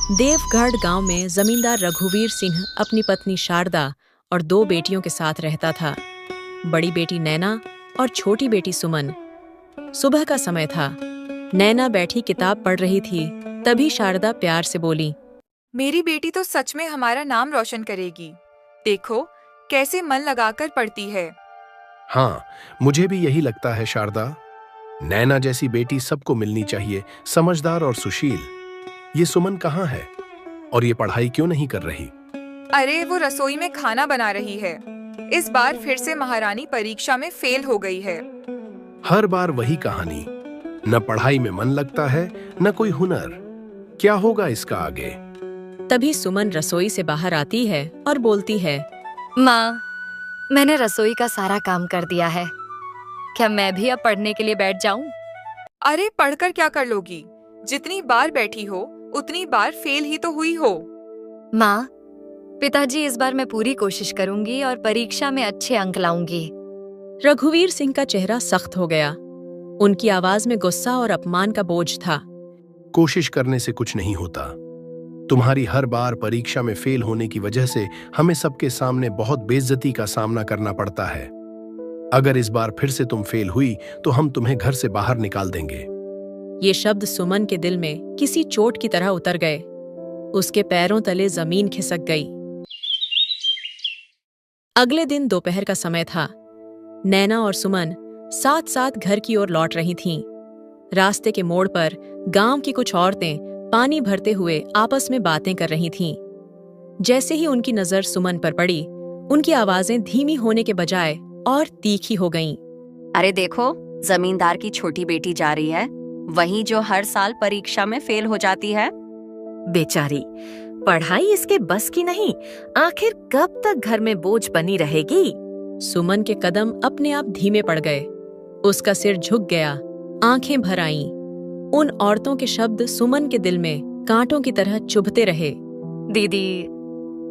देवगढ़ गांव में जमींदार रघुवीर सिंह अपनी पत्नी शारदा और 2 बेटियों के साथ रहता था। बड़ी बेटी नैना और छोटी बेटी सुमन। सुबह का समय था। नैना बैठी किताब पढ़ रही थी, तभी शारदा प्यार से बोली, मेरी बेटी तो सच में हमारा नाम रोशन करेगी। देखो कैसे मन लगाकर पढ़ती है। हाँ, मुझे भी यही लगता है शारदा। नैना जैसी बेटी सबको मिलनी चाहिए, समझदार और सुशील। ये सुमन कहाँ है और ये पढ़ाई क्यों नहीं कर रही? अरे वो रसोई में खाना बना रही है। इस बार फिर से महारानी परीक्षा में फेल हो गई है। हर बार वही कहानी। न पढ़ाई में मन लगता है, न कोई हुनर। क्या होगा इसका आगे? तभी सुमन रसोई से बाहर आती है और बोलती है, माँ, मैंने रसोई का सारा काम कर दिया है। क्या मैं भी अब पढ़ने के लिए बैठ जाऊं? अरे पढ़कर क्या कर लोगी? जितनी बार बैठी हो उतनी बार फेल ही तो हुई हो। माँ, पिताजी, इस बार मैं पूरी कोशिश करूंगी और परीक्षा में अच्छे अंक लाऊंगी। रघुवीर सिंह का चेहरा सख्त हो गया। उनकी आवाज में गुस्सा और अपमान का बोझ था। कोशिश करने से कुछ नहीं होता। तुम्हारी हर बार परीक्षा में फेल होने की वजह से हमें सबके सामने बहुत बेइज्जती का सामना करना पड़ता है। अगर इस बार फिर से तुम फेल हुई तो हम तुम्हें घर से बाहर निकाल देंगे। ये शब्द सुमन के दिल में किसी चोट की तरह उतर गए। उसके पैरों तले जमीन खिसक गई। अगले दिन दोपहर का समय था। नैना और सुमन साथ साथ घर की ओर लौट रही थीं। रास्ते के मोड़ पर गांव की कुछ औरतें पानी भरते हुए आपस में बातें कर रही थीं। जैसे ही उनकी नजर सुमन पर पड़ी, उनकी आवाजें धीमी होने के बजाय और तीखी हो गईं। अरे देखो, जमींदार की छोटी बेटी जा रही है, वही जो हर साल परीक्षा में फेल हो जाती है। बेचारी, पढ़ाई इसके बस की नहीं। आखिर कब तक घर में बोझ बनी रहेगी? सुमन के कदम अपने आप धीमे पड़ गए। उसका सिर झुक गया, आंखें भर आईं। उन औरतों के शब्द सुमन के दिल में कांटों की तरह चुभते रहे। दीदी,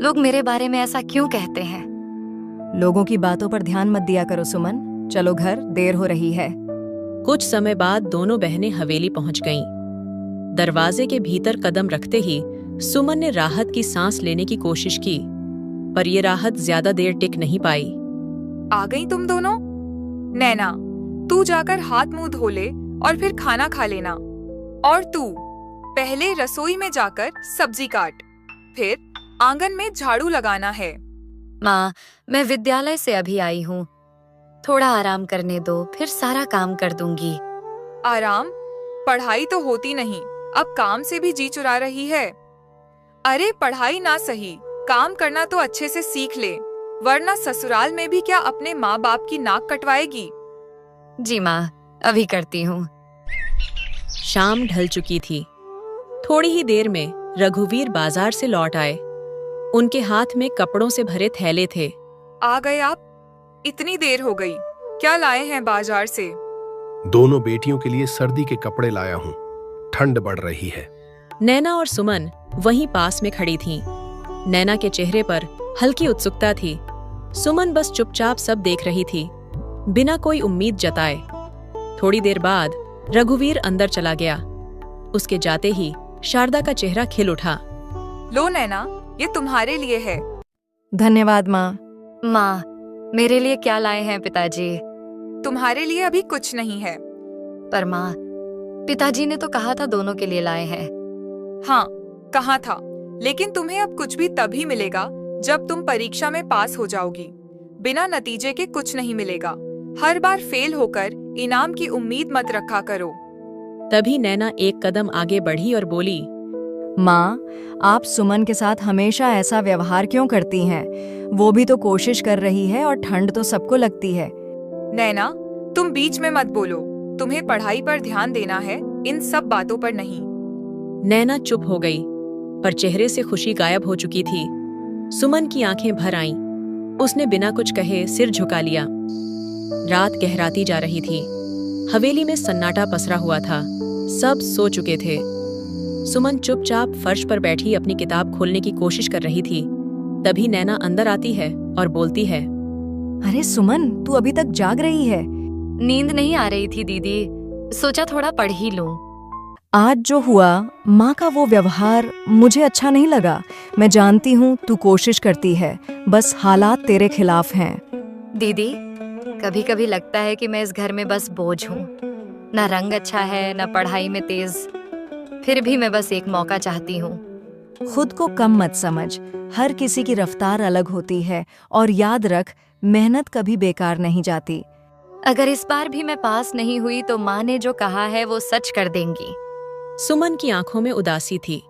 लोग मेरे बारे में ऐसा क्यों कहते हैं? लोगों की बातों पर ध्यान मत दिया करो सुमन। चलो घर, देर हो रही है। कुछ समय बाद दोनों बहनें हवेली पहुंच गईं। दरवाजे के भीतर कदम रखते ही सुमन ने राहत की सांस लेने की कोशिश की, पर यह राहत ज्यादा देर टिक नहीं पाई। आ गई तुम दोनों? नैना, तू जाकर हाथ मुंह धो ले और फिर खाना खा लेना। और तू पहले रसोई में जाकर सब्जी काट, फिर आंगन में झाड़ू लगाना है। माँ, मैं विद्यालय से अभी आई हूँ। थोड़ा आराम करने दो, फिर सारा काम कर दूंगी। आराम? पढ़ाई तो होती नहीं, अब काम से भी जी चुरा रही है। अरे पढ़ाई ना सही, काम करना तो अच्छे से सीख ले, वरना ससुराल में भी क्या अपने माँ बाप की नाक कटवाएगी? जी माँ, अभी करती हूँ। शाम ढल चुकी थी। थोड़ी ही देर में रघुवीर बाजार से लौट आए। उनके हाथ में कपड़ों से भरे थैले थे। आ गए आप? इतनी देर हो गई, क्या लाए हैं बाजार से? दोनों बेटियों के लिए सर्दी के कपड़े लाया हूँ। ठंड बढ़ रही है। नैना और सुमन वहीं पास में खड़ी थीं। नैना के चेहरे पर हल्की उत्सुकता थी। सुमन बस चुपचाप सब देख रही थी, बिना कोई उम्मीद जताए। थोड़ी देर बाद रघुवीर अंदर चला गया। उसके जाते ही शारदा का चेहरा खिल उठा। लो नैना, ये तुम्हारे लिए है। धन्यवाद माँ। माँ, मेरे लिए क्या लाए हैं पिताजी? तुम्हारे लिए अभी कुछ नहीं है। पर माँ, पिताजी ने तो कहा था दोनों के लिए लाए हैं। हाँ, कहा था, लेकिन तुम्हें अब कुछ भी तभी मिलेगा जब तुम परीक्षा में पास हो जाओगी। बिना नतीजे के कुछ नहीं मिलेगा। हर बार फेल होकर इनाम की उम्मीद मत रखा करो। तभी नैना एक कदम आगे बढ़ी और बोली, माँ, आप सुमन के साथ हमेशा ऐसा व्यवहार क्यों करती हैं? वो भी तो कोशिश कर रही है और ठंड तो सबको लगती है। नैना, तुम बीच में मत बोलो। तुम्हें पढ़ाई पर ध्यान देना है, इन सब बातों पर नहीं। नैना चुप हो गई, पर चेहरे से खुशी गायब हो चुकी थी। सुमन की आंखें भर आईं। उसने बिना कुछ कहे सिर झुका लिया। रात गहराती जा रही थी। हवेली में सन्नाटा पसरा हुआ था। सब सो चुके थे। सुमन चुपचाप फर्श पर बैठी अपनी किताब खोलने की कोशिश कर रही थी। तभी नैना अंदर आती है और बोलती है, अरे सुमन, तू अभी तक जाग रही है? नींद नहीं आ रही थी दीदी, सोचा थोड़ा पढ़ ही लूं। आज जो हुआ, माँ का वो व्यवहार मुझे अच्छा नहीं लगा। मैं जानती हूँ तू कोशिश करती है, बस हालात तेरे खिलाफ हैं। दीदी, कभी कभी लगता है कि मैं इस घर में बस बोझ हूँ। ना रंग अच्छा है, ना पढ़ाई में तेज। फिर भी मैं बस एक मौका चाहती हूँ। खुद को कम मत समझ, हर किसी की रफ्तार अलग होती है और याद रख, मेहनत कभी बेकार नहीं जाती। अगर इस बार भी मैं पास नहीं हुई तो माँ ने जो कहा है वो सच कर देंगी। सुमन की आंखों में उदासी थी।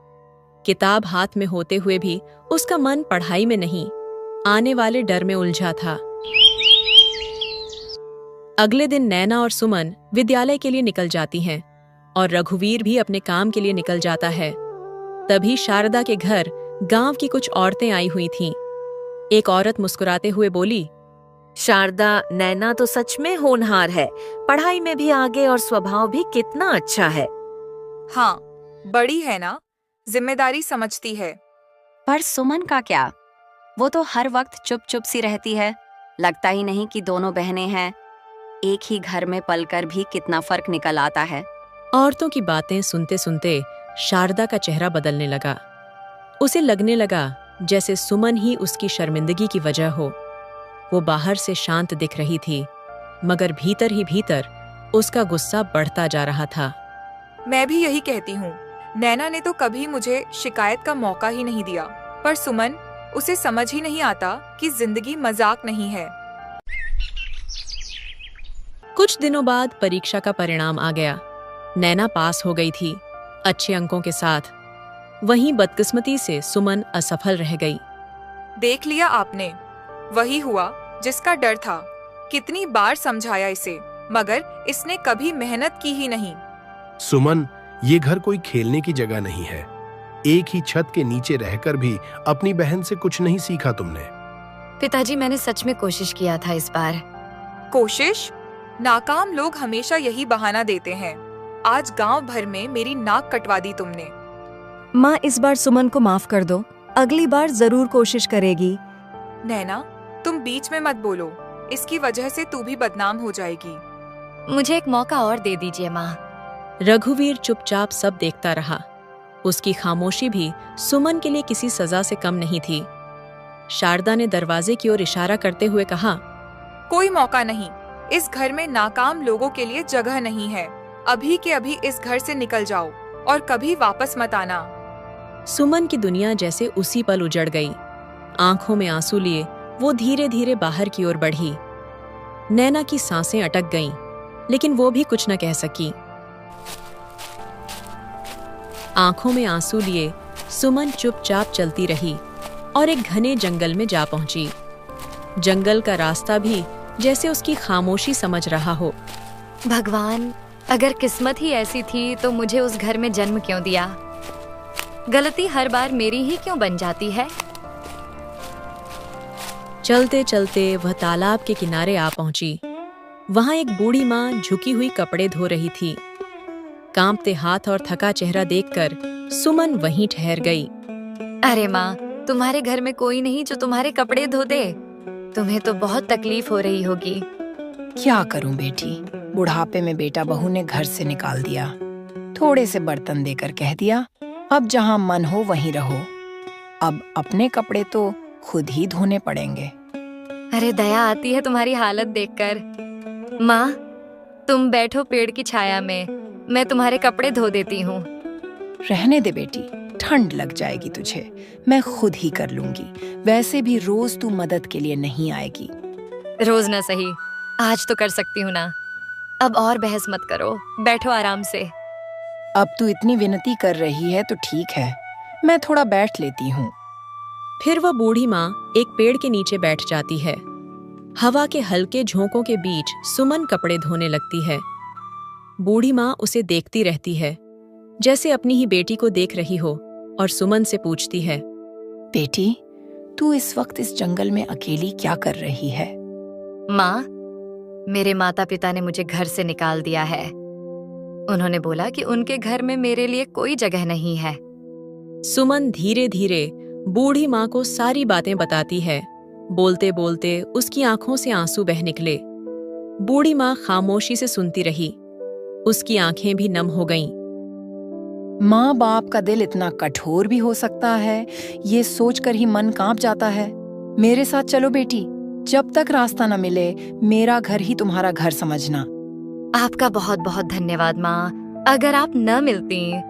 किताब हाथ में होते हुए भी उसका मन पढ़ाई में नहीं, आने वाले डर में उलझा था। अगले दिन नैना और सुमन विद्यालय के लिए निकल जाती हैं और रघुवीर भी अपने काम के लिए निकल जाता है। तभी शारदा के घर गांव की कुछ औरतें आई हुई थीं। एक औरत मुस्कुराते हुए बोली, शारदा, नैना तो सच में होनहार है, पढ़ाई में भी आगे और स्वभाव भी कितना अच्छा है। हाँ, बड़ी है ना, जिम्मेदारी समझती है। पर सुमन का क्या? वो तो हर वक्त चुप चुप सी रहती है। लगता ही नहीं कि दोनों बहनें हैं। एक ही घर में पलकर भी कितना फर्क निकल आता है। औरतों की बातें सुनते सुनते शारदा का चेहरा बदलने लगा। उसे लगने लगा जैसे सुमन ही उसकी शर्मिंदगी की वजह हो। वो बाहर से शांत दिख रही थी, मगर भीतर ही भीतर उसका गुस्सा बढ़ता जा रहा था। मैं भी यही कहती हूँ। नैना ने तो कभी मुझे शिकायत का मौका ही नहीं दिया, पर सुमन, उसे समझ ही नहीं आता कि जिंदगी मजाक नहीं है। कुछ दिनों बाद परीक्षा का परिणाम आ गया। नैना पास हो गई थी, अच्छे अंकों के साथ। वहीं बदकिस्मती से सुमन असफल रह गई। देख लिया आपने, वही हुआ जिसका डर था। कितनी बार समझाया इसे, मगर इसने कभी मेहनत की ही नहीं। सुमन, ये घर कोई खेलने की जगह नहीं है। एक ही छत के नीचे रहकर भी अपनी बहन से कुछ नहीं सीखा तुमने। पिताजी, मैंने सच में कोशिश किया था इस बार। कोशिश? नाकाम लोग हमेशा यही बहाना देते हैं। आज गांव भर में मेरी नाक कटवा दी तुमने। माँ, इस बार सुमन को माफ कर दो, अगली बार जरूर कोशिश करेगी। नैना, तुम बीच में मत बोलो, इसकी वजह से तू भी बदनाम हो जाएगी। मुझे एक मौका और दे दीजिए माँ। रघुवीर चुपचाप सब देखता रहा। उसकी खामोशी भी सुमन के लिए किसी सजा से कम नहीं थी। शारदा ने दरवाजे की ओर इशारा करते हुए कहा, कोई मौका नहीं। इस घर में नाकाम लोगों के लिए जगह नहीं है। अभी के अभी इस घर से निकल जाओ और कभी वापस मत आना। सुमन की दुनिया जैसे उसी पल उजड़ गई। आंखों में आंसू लिए वो धीरे धीरे बाहर की ओर बढ़ी। नैना की सांसें अटक गईं, लेकिन वो भी कुछ न कह सकी। आंखों में आंसू लिए सुमन चुपचाप चलती रही और एक घने जंगल में जा पहुंची। जंगल का रास्ता भी जैसे उसकी खामोशी समझ रहा हो। भगवान, अगर किस्मत ही ऐसी थी तो मुझे उस घर में जन्म क्यों दिया? गलती हर बार मेरी ही क्यों बन जाती है? चलते चलते वह तालाब के किनारे आ पहुंची। वहां एक बूढ़ी माँ झुकी हुई कपड़े धो रही थी। कांपते हाथ और थका चेहरा देखकर सुमन वहीं ठहर गई। अरे माँ, तुम्हारे घर में कोई नहीं जो तुम्हारे कपड़े धो दे? तुम्हें तो बहुत तकलीफ हो रही होगी। क्या करूं बेटी, बुढ़ापे में बेटा बहू ने घर से निकाल दिया। थोड़े से बर्तन देकर कह दिया, अब जहां मन हो वहीं रहो। अब अपने कपड़े तो खुद ही धोने पड़ेंगे। अरे दया आती है तुम्हारी हालत देखकर। माँ, तुम बैठो पेड़ की छाया में, मैं तुम्हारे कपड़े धो देती हूँ। रहने दे बेटी, ठंड लग जाएगी तुझे, मैं खुद ही कर लूंगी। वैसे भी रोज तू मदद के लिए नहीं आएगी। रोज ना सही, आज तो कर सकती हूँ ना। अब और बहस मत करो, बैठो आराम से। अब तू इतनी विनती कर रही है तो ठीक है, मैं थोड़ा बैठ लेती हूँ। फिर वह बूढ़ी माँ एक पेड़ के नीचे बैठ जाती है। हवा के हल्के झोंकों के बीच सुमन कपड़े धोने लगती है। बूढ़ी माँ उसे देखती रहती है, जैसे अपनी ही बेटी को देख रही हो, और सुमन से पूछती है, बेटी, तू इस वक्त इस जंगल में अकेली क्या कर रही है? माँ, मेरे माता पिता ने मुझे घर से निकाल दिया है। उन्होंने बोला कि उनके घर में मेरे लिए कोई जगह नहीं है। सुमन धीरे धीरे बूढ़ी माँ को सारी बातें बताती है। बोलते बोलते उसकी आंखों से आंसू बह निकले। बूढ़ी माँ खामोशी से सुनती रही। उसकी आंखें भी नम हो गईं। माँ बाप का दिल इतना कठोर भी हो सकता है, ये सोचकर ही मन कांप जाता है। मेरे साथ चलो बेटी, जब तक रास्ता न मिले मेरा घर ही तुम्हारा घर समझना। आपका बहुत बहुत धन्यवाद माँ। अगर आप न मिलती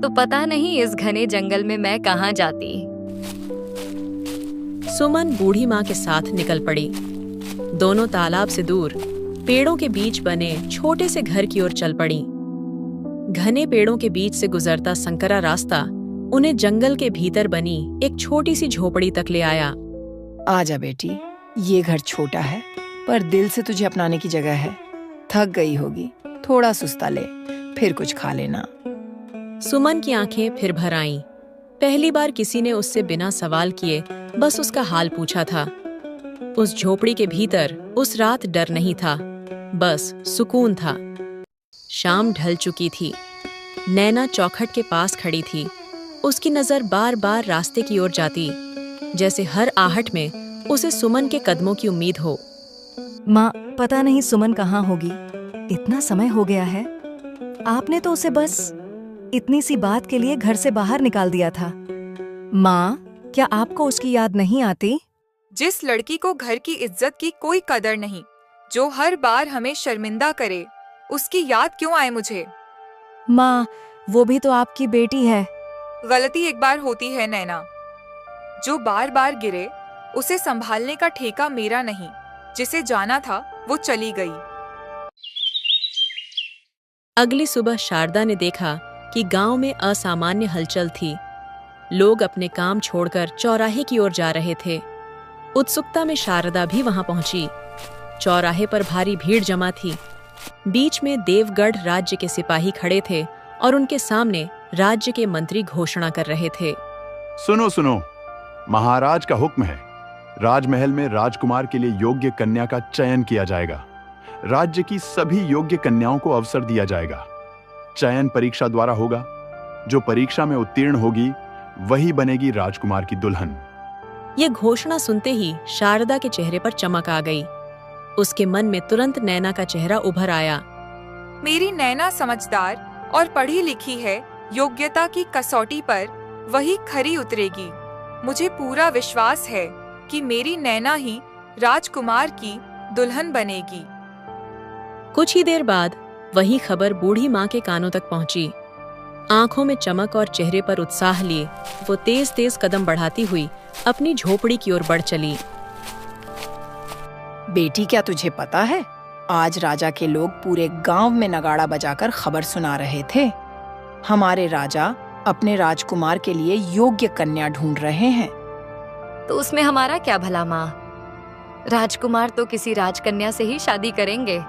तो पता नहीं इस घने जंगल में मैं कहाँ जाती। सुमन बूढ़ी माँ के साथ निकल पड़ी। दोनों तालाब से दूर पेड़ों के बीच बने छोटे से घर की ओर चल पड़ी। घने पेड़ों के बीच से गुजरता संकरा रास्ता उन्हें जंगल के भीतर बनी एक छोटी सी झोपड़ी तक ले आया। आजा बेटी, ये घर छोटा है पर दिल से तुझे अपनाने की जगह है। थक गई होगी, थोड़ा सुस्ता ले, फिर कुछ खा लेना। सुमन की आंखें फिर भर आईं। पहली बार किसी ने उससे बिना सवाल किए बस उसका हाल पूछा था। उस झोपड़ी के भीतर उस रात डर नहीं था, बस सुकून था। शाम ढल चुकी थी। नैना चौखट के पास खड़ी थी। उसकी नजर बार बार रास्ते की ओर जाती, जैसे हर आहट में उसे सुमन के कदमों की उम्मीद हो। माँ, पता नहीं सुमन कहाँ होगी। इतना समय हो गया है। आपने तो उसे बस इतनी सी बात के लिए घर से बाहर निकाल दिया था। माँ, क्या आपको उसकी याद नहीं आती? जिस लड़की को घर की इज्जत की कोई कदर नहीं, जो हर बार हमें शर्मिंदा करे, उसकी याद क्यों आए मुझे? माँ, वो भी तो आपकी बेटी है। गलती एक बार होती है नैना। जो बार बार गिरे उसे संभालने का ठेका मेरा नहीं। जिसे जाना था वो चली गई। अगली सुबह शारदा ने देखा कि गांव में असामान्य हलचल थी। लोग अपने काम छोड़कर चौराहे की ओर जा रहे थे। उत्सुकता में शारदा भी वहां पहुंची। चौराहे पर भारी भीड़ जमा थी। बीच में देवगढ़ राज्य के सिपाही खड़े थे और उनके सामने राज्य के मंत्री घोषणा कर रहे थे। सुनो सुनो, महाराज का हुक्म है। राजमहल में राजकुमार के लिए योग्य कन्या का चयन किया जाएगा। राज्य की सभी योग्य कन्याओं को अवसर दिया जाएगा। चयन परीक्षा द्वारा होगा। जो परीक्षा में उत्तीर्ण होगी वही बनेगी राजकुमार की दुल्हन। ये घोषणा सुनते ही शारदा के चेहरे पर चमक आ गई। उसके मन में तुरंत नैना का चेहरा उभर आया। मेरी नैना समझदार और पढ़ी लिखी है। योग्यता की कसौटी पर वही खरी उतरेगी। मुझे पूरा विश्वास है कि मेरी नैना ही राजकुमार की दुल्हन बनेगी। कुछ ही देर बाद वही खबर बूढ़ी माँ के कानों तक पहुंची। आंखों में चमक और चेहरे पर उत्साह लिए वो तेज तेज कदम बढ़ाती हुई अपनी झोपड़ी की ओर बढ़ चली। बेटी, क्या तुझे पता है, आज राजा के लोग पूरे गांव में नगाड़ा बजाकर खबर सुना रहे थे। हमारे राजा अपने राजकुमार के लिए योग्य कन्या ढूंढ रहे हैं। तो उसमें हमारा क्या भला माँ? राजकुमार तो किसी राजकन्या से ही शादी करेंगे।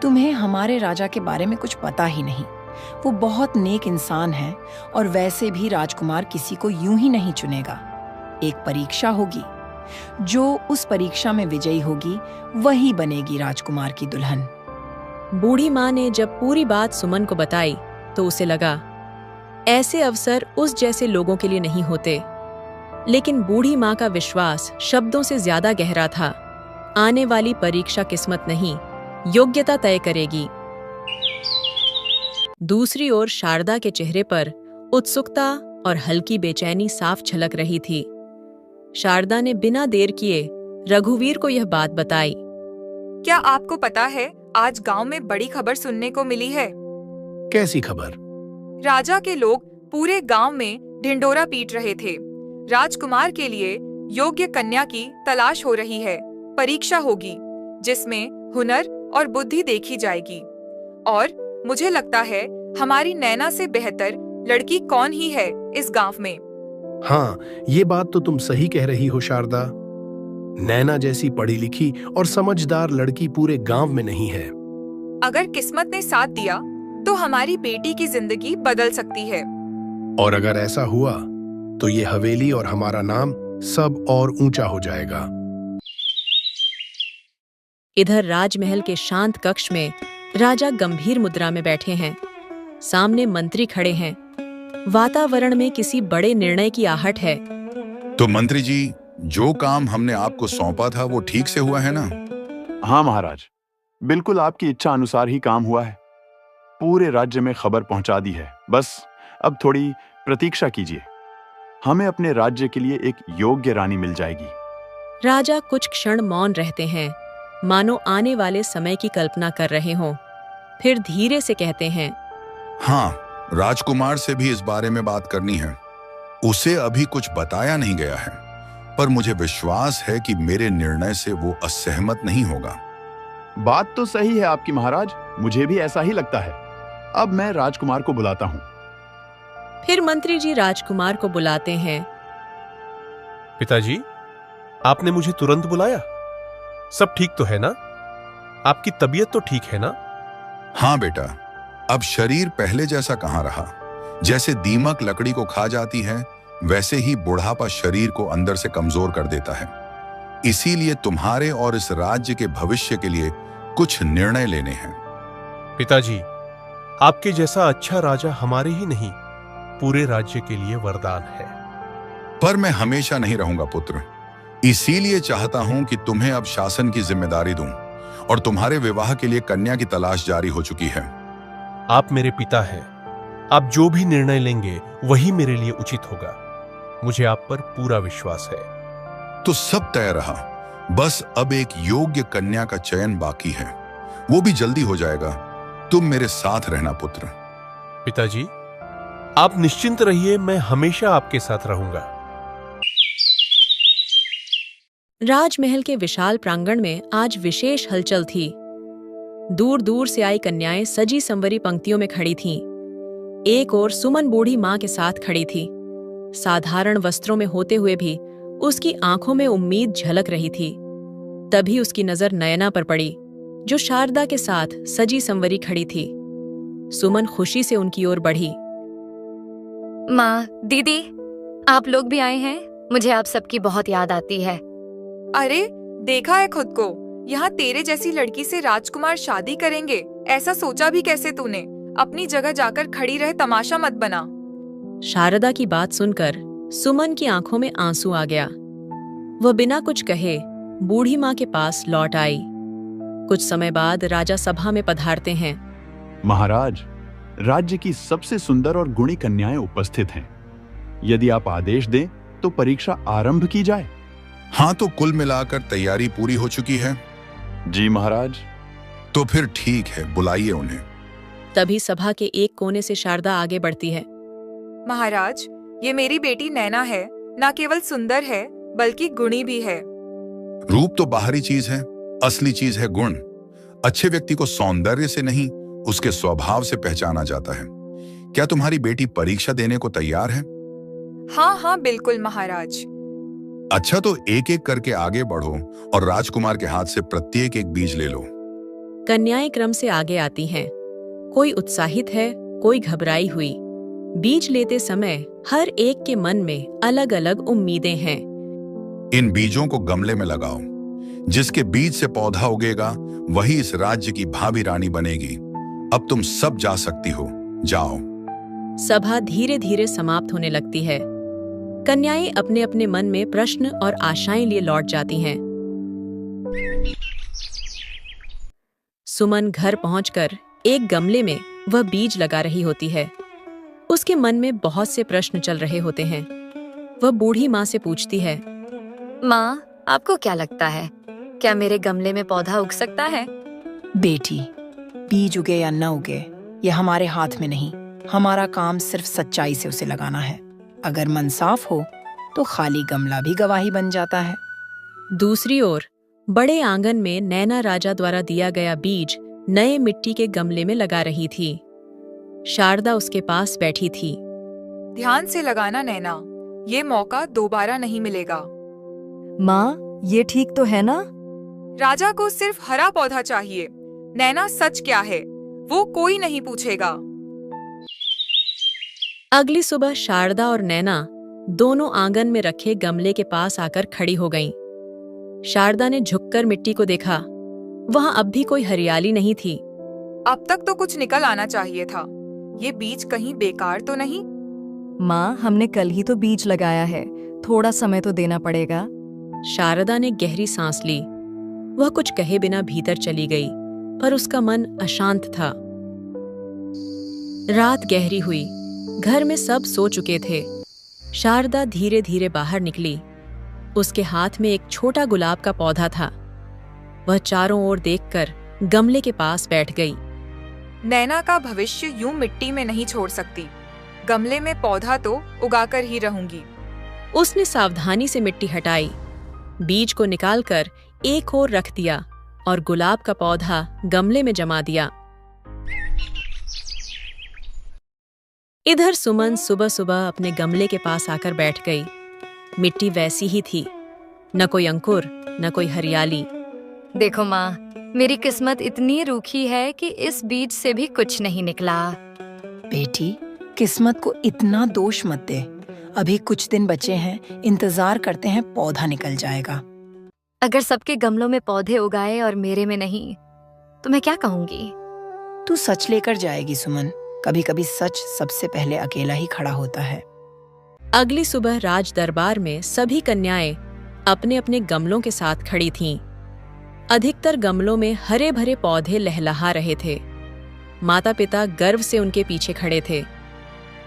तुम्हें हमारे राजा के बारे में कुछ पता ही नहीं। वो बहुत नेक इंसान है और वैसे भी राजकुमार किसी को यूं ही नहीं चुनेगा। एक परीक्षा होगी। जो उस परीक्षा में विजयी होगी वही बनेगी राजकुमार की दुल्हन। बूढ़ी माँ ने जब पूरी बात सुमन को बताई तो उसे लगा ऐसे अवसर उस जैसे लोगों के लिए नहीं होते। लेकिन बूढ़ी माँ का विश्वास शब्दों से ज्यादा गहरा था। आने वाली परीक्षा किस्मत नहीं, योग्यता तय करेगी। दूसरी ओर शारदा के चेहरे पर उत्सुकता और हल्की बेचैनी साफ झलक रही थी। शारदा ने बिना देर किए रघुवीर को यह बात बताई। क्या आपको पता है, आज गांव में बड़ी खबर सुनने को मिली है। कैसी खबर? राजा के लोग पूरे गांव में ढिंडोरा पीट रहे थे। राजकुमार के लिए योग्य कन्या की तलाश हो रही है। परीक्षा होगी जिसमें हुनर और बुद्धि देखी जाएगी। और मुझे लगता है हमारी नैना से बेहतर लड़की कौन ही है इस गांव में। हाँ, ये बात तो तुम सही कह रही हो शारदा। नैना जैसी पढ़ी लिखी और समझदार लड़की पूरे गांव में नहीं है। अगर किस्मत ने साथ दिया तो हमारी बेटी की जिंदगी बदल सकती है। और अगर ऐसा हुआ तो ये हवेली और हमारा नाम सब और ऊंचा हो जाएगा। इधर राजमहल के शांत कक्ष में राजा गंभीर मुद्रा में बैठे हैं। सामने मंत्री खड़े हैं। वातावरण में किसी बड़े निर्णय की आहट है। तो मंत्री जी, जो काम हमने आपको सौंपा था वो ठीक से हुआ है ना? हाँ महाराज, बिल्कुल आपकी इच्छा अनुसार ही काम हुआ है। पूरे राज्य में खबर पहुंचा दी है। बस अब थोड़ी प्रतीक्षा कीजिए, हमें अपने राज्य के लिए एक योग्य रानी मिल जाएगी। राजा कुछ क्षण मौन रहते हैं, मानो आने वाले समय की कल्पना कर रहे हों। फिर धीरे से कहते हैं, हाँ, राजकुमार से भी इस बारे में बात करनी है। उसे अभी कुछ बताया नहीं गया है, पर मुझे विश्वास है कि मेरे निर्णय से वो असहमत नहीं होगा। बात तो सही है आपकी महाराज, मुझे भी ऐसा ही लगता है। अब मैं राजकुमार को बुलाता हूँ। फिर मंत्री जी राजकुमार को बुलाते हैं। पिताजी, आपने मुझे तुरंत बुलाया? सब ठीक तो है ना? आपकी तबीयत तो ठीक है ना? हाँ बेटा, अब शरीर पहले जैसा कहाँ रहा। जैसे दीमक लकड़ी को खा जाती है, वैसे ही बुढ़ापा शरीर को अंदर से कमजोर कर देता है। इसीलिए तुम्हारे और इस राज्य के भविष्य के लिए कुछ निर्णय लेने हैं। पिताजी, आपके जैसा अच्छा राजा हमारे ही नहीं, पूरे राज्य के लिए वरदान है। पर मैं हमेशा नहीं रहूंगा पुत्र, इसीलिए चाहता हूं कि तुम्हें अब शासन की जिम्मेदारी दूं और तुम्हारे विवाह के लिए कन्या की तलाश जारी हो चुकी है। आप मेरे पिता हैं, आप जो भी निर्णय लेंगे वही मेरे लिए उचित होगा। मुझे आप पर पूरा विश्वास है। तो सब तय रहा, बस अब एक योग्य कन्या का चयन बाकी है, वो भी जल्दी हो जाएगा। तुम मेरे साथ रहना पुत्र। पिताजी, आप निश्चिंत रहिए, मैं हमेशा आपके साथ रहूंगा। राजमहल के विशाल प्रांगण में आज विशेष हलचल थी। दूर दूर से आई कन्याएं सजी संवरी पंक्तियों में खड़ी थीं। एक ओर सुमन बूढ़ी मां के साथ खड़ी थी। साधारण वस्त्रों में होते हुए भी उसकी आंखों में उम्मीद झलक रही थी। तभी उसकी नजर नयना पर पड़ी, जो शारदा के साथ सजी संवरी खड़ी थी। सुमन खुशी से उनकी ओर बढ़ी। माँ, दीदी, आप लोग भी आए हैं? मुझे आप सबकी बहुत याद आती है। अरे, देखा है खुद को, यहाँ तेरे जैसी लड़की से राजकुमार शादी करेंगे, ऐसा सोचा भी कैसे तूने? अपनी जगह जाकर खड़ी रह, तमाशा मत बना। शारदा की बात सुनकर सुमन की आंखों में आंसू आ गया। वह बिना कुछ कहे बूढ़ी माँ के पास लौट आई। कुछ समय बाद राजा सभा में पधारते हैं। महाराज, राज्य की सबसे सुंदर और गुणी कन्याएं उपस्थित हैं। यदि आप आदेश दें तो परीक्षा आरंभ की जाए। हाँ, तो कुल मिलाकर तैयारी पूरी हो चुकी है। जी महाराज। तो फिर ठीक है, बुलाइए उन्हें। तभी सभा के एक कोने से शारदा आगे बढ़ती है। महाराज, ये मेरी बेटी नैना है। न केवल सुंदर है बल्कि गुणी भी है। रूप तो बाहरी चीज है, असली चीज है गुण। अच्छे व्यक्ति को सौंदर्य से नहीं, उसके स्वभाव से पहचाना जाता है। क्या तुम्हारी बेटी परीक्षा देने को तैयार है? हाँ हाँ, बिल्कुल महाराज। अच्छा, तो एक एक करके आगे बढ़ो और राजकुमार के हाथ से प्रत्येक एक बीज ले लो। कन्याएं क्रम से आगे आती हैं। कोई उत्साहित है, कोई घबराई हुई। बीज लेते समय हर एक के मन में अलग अलग उम्मीदें हैं। इन बीजों को गमले में लगाओ। जिसके बीज से पौधा उगेगा वही इस राज्य की भावी रानी बनेगी। अब तुम सब जा सकती हो, जाओ। सभा धीरे धीरे समाप्त होने लगती है। कन्याएं अपने अपने मन में प्रश्न और आशाएं लिए लौट जाती हैं। सुमन घर पहुंचकर एक गमले में वह बीज लगा रही होती है। उसके मन में बहुत से प्रश्न चल रहे होते हैं। वह बूढ़ी माँ से पूछती है, माँ, आपको क्या लगता है, क्या मेरे गमले में पौधा उग सकता है? बेटी, बीज उगे या न उगे, यह हमारे हाथ में नहीं। हमारा काम सिर्फ सच्चाई से उसे लगाना है। अगर मन साफ हो तो खाली गमला भी गवाही बन जाता है। दूसरी ओर बड़े आंगन में नैना राजा द्वारा दिया गया बीज नए मिट्टी के गमले में लगा रही थी। शारदा उसके पास बैठी थी। ध्यान से लगाना नैना, ये मौका दोबारा नहीं मिलेगा। माँ, ये ठीक तो है ना? राजा को सिर्फ हरा पौधा चाहिए। नैना, सच क्या है वो कोई नहीं पूछेगा। अगली सुबह शारदा और नैना दोनों आंगन में रखे गमले के पास आकर खड़ी हो गईं। शारदा ने झुककर मिट्टी को देखा। वहां अब भी कोई हरियाली नहीं थी। अब तक तो कुछ निकल आना चाहिए था। ये बीज कहीं बेकार तो नहीं? माँ, हमने कल ही तो बीज लगाया है, थोड़ा समय तो देना पड़ेगा। शारदा ने गहरी सांस ली। वह कुछ कहे बिना भीतर चली गई, पर उसका मन अशांत था। रात गहरी हुई। घर में सब सो चुके थे। शारदा धीरे धीरे बाहर निकली। उसके हाथ में एक छोटा गुलाब का पौधा था। वह चारों ओर देखकर गमले के पास बैठ गई। नैना का भविष्य यूं मिट्टी में नहीं छोड़ सकती। गमले में पौधा तो उगाकर ही रहूंगी। उसने सावधानी से मिट्टी हटाई, बीज को निकालकर एक ओर रख दिया और गुलाब का पौधा गमले में जमा दिया। इधर सुमन सुबह सुबह अपने गमले के पास आकर बैठ गई। मिट्टी वैसी ही थी, न कोई अंकुर न कोई हरियाली। देखो माँ, मेरी किस्मत इतनी रूखी है कि इस बीज से भी कुछ नहीं निकला। बेटी, किस्मत को इतना दोष मत दे। अभी कुछ दिन बचे हैं, इंतजार करते हैं, पौधा निकल जाएगा। अगर सबके गमलों में पौधे उगाए और मेरे में नहीं, तो मैं क्या कहूंगी? तू सच लेकर जाएगी सुमन। कभी कभी सच सबसे पहले अकेला ही खड़ा होता है। अगली सुबह राज दरबार में सभी कन्याएं अपने अपने गमलों के साथ खड़ी थीं। अधिकतर गमलों में हरे भरे पौधे लहलहा रहे थे। माता पिता गर्व से उनके पीछे खड़े थे।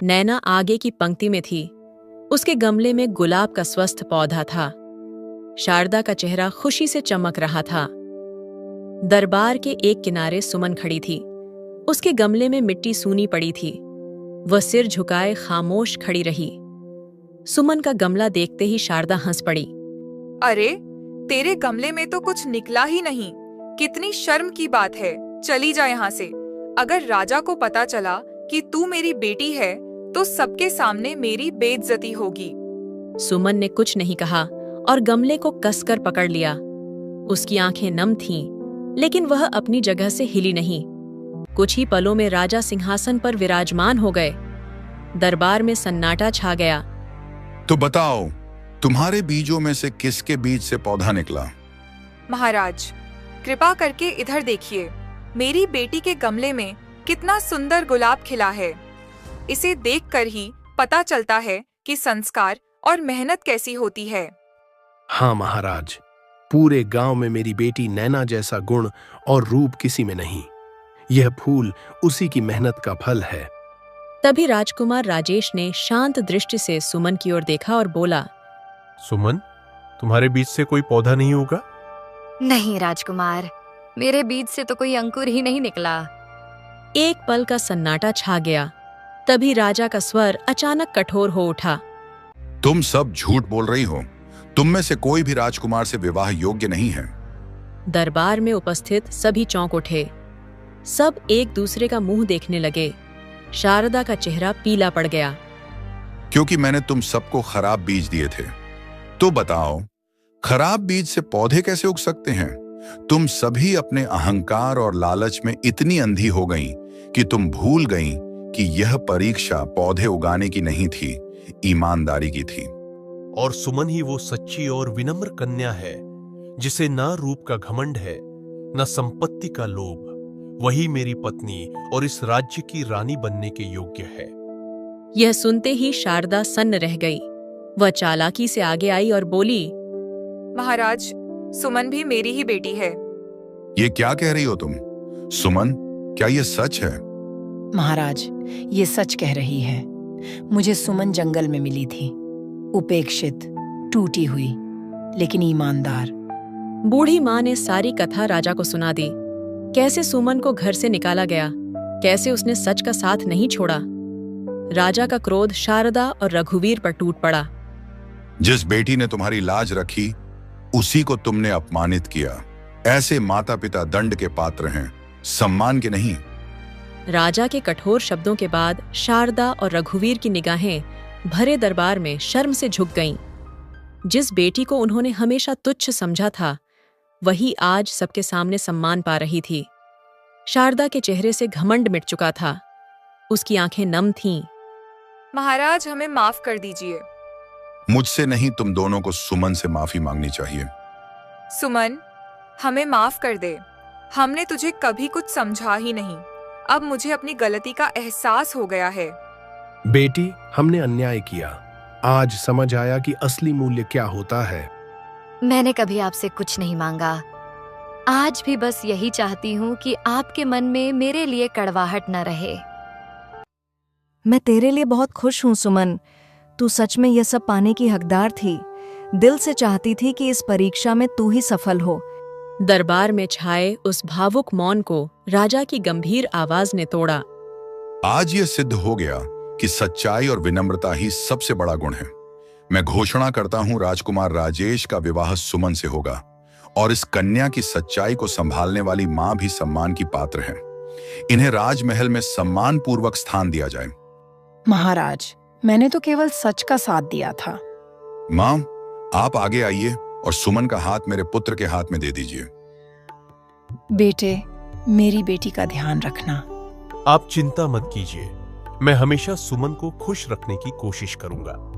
नैना आगे की पंक्ति में थी। उसके गमले में गुलाब का स्वस्थ पौधा था। शारदा का चेहरा खुशी से चमक रहा था। दरबार के एक किनारे सुमन खड़ी थी। उसके गमले में मिट्टी सूनी पड़ी थी। वह सिर झुकाए खामोश खड़ी रही। सुमन का गमला देखते ही शारदा हंस पड़ी। अरे, तेरे गमले में तो कुछ निकला ही नहीं। कितनी शर्म की बात है। चली जा यहाँ से। अगर राजा को पता चला कि तू मेरी बेटी है तो सबके सामने मेरी बेइज्जती होगी। सुमन ने कुछ नहीं कहा और गमले को कसकर पकड़ लिया। उसकी आंखें नम थीं, लेकिन वह अपनी जगह से हिली नहीं। कुछ ही पलों में राजा सिंहासन पर विराजमान हो गए। दरबार में सन्नाटा छा गया। तो बताओ, तुम्हारे बीजों में से किसके बीज से पौधा निकला? महाराज, कृपा करके इधर देखिए। मेरी बेटी के गमले में कितना सुंदर गुलाब खिला है। इसे देखकर ही पता चलता है कि संस्कार और मेहनत कैसी होती है। हाँ महाराज, पूरे गांव में मेरी बेटी नैना जैसा गुण और रूप किसी में नहीं। यह फूल उसी की मेहनत का फल है। तभी राजकुमार राजेश ने शांत दृष्टि से सुमन की ओर देखा और बोला, सुमन, तुम्हारे बीज से कोई पौधा नहीं होगा? नहीं राजकुमार, मेरे बीज से तो कोई अंकुर ही नहीं निकला। एक पल का सन्नाटा छा गया। तभी राजा का स्वर अचानक कठोर हो उठा। तुम सब झूठ बोल रही हो। तुम में से कोई भी राजकुमार से विवाह योग्य नहीं है। दरबार में उपस्थित सभी चौंक उठे। सब एक दूसरे का मुंह देखने लगे। शारदा का चेहरा पीला पड़ गया। क्योंकि मैंने तुम सबको खराब बीज दिए थे। तो बताओ, खराब बीज से पौधे कैसे उग सकते हैं? तुम सभी अपने अहंकार और लालच में इतनी अंधी हो गईं कि तुम भूल गईं कि यह परीक्षा पौधे उगाने की नहीं थी, ईमानदारी की थी। और सुमन ही वो सच्ची और विनम्र कन्या है जिसे ना रूप का घमंड है, न संपत्ति का लोभ। वही मेरी पत्नी और इस राज्य की रानी बनने के योग्य है। यह सुनते ही शारदा सन्न रह गई। वह चालाकी से आगे आई और बोली, महाराज, सुमन भी मेरी ही बेटी है। ये क्या कह रही हो तुम? सुमन, क्या ये सच है? महाराज, ये सच कह रही है। मुझे सुमन जंगल में मिली थी, उपेक्षित, टूटी हुई, लेकिन ईमानदार। बूढ़ी माँ ने सारी कथा राजा को सुना दी। कैसे सुमन को घर से निकाला गया, कैसे उसने सच का साथ नहीं छोड़ा। राजा का क्रोध शारदा और रघुवीर पर टूट पड़ा। जिस बेटी ने तुम्हारी लाज रखी, उसी को तुमने अपमानित किया। ऐसे माता पिता दंड के पात्र हैं, सम्मान के नहीं। राजा के कठोर शब्दों के बाद शारदा और रघुवीर की निगाहें भरे दरबार में शर्म से झुक गईं। जिस बेटी को उन्होंने हमेशा तुच्छ समझा था, वही आज सबके सामने सम्मान पा रही थी। शारदा के चेहरे से घमंड मिट चुका था। उसकी आंखें नम थीं। महाराज, हमें माफ कर दीजिए। मुझसे नहीं, तुम दोनों को सुमन से माफी मांगनी चाहिए। सुमन, हमें माफ कर दे। हमने तुझे कभी कुछ समझा ही नहीं। अब मुझे अपनी गलती का एहसास हो गया है। बेटी, हमने अन्याय किया। आज समझ आया कि असली मूल्य क्या होता है। मैंने कभी आपसे कुछ नहीं मांगा। आज भी बस यही चाहती हूँ कि आपके मन में मेरे लिए कड़वाहट न रहे। मैं तेरे लिए बहुत खुश हूँ सुमन। तू सच में यह सब पाने की हकदार थी। दिल से चाहती थी कि इस परीक्षा में तू ही सफल हो। दरबार में छाए उस भावुक मौन को राजा की गंभीर आवाज ने तोड़ा। आज यह सिद्ध हो गया कि सच्चाई और विनम्रता ही सबसे बड़ा गुण है। मैं घोषणा करता हूं, राजकुमार राजेश का विवाह सुमन से होगा और इस कन्या की सच्चाई को संभालने वाली मां भी सम्मान की पात्र है। इन्हें राजमहल में सम्मान पूर्वक स्थान दिया जाए। महाराज, मैंने तो केवल सच का साथ दिया था। मां, आप आगे आइए और सुमन का हाथ मेरे पुत्र के हाथ में दे दीजिए। बेटे, मेरी बेटी का ध्यान रखना। आप चिंता मत कीजिए, मैं हमेशा सुमन को खुश रखने की कोशिश करूंगा।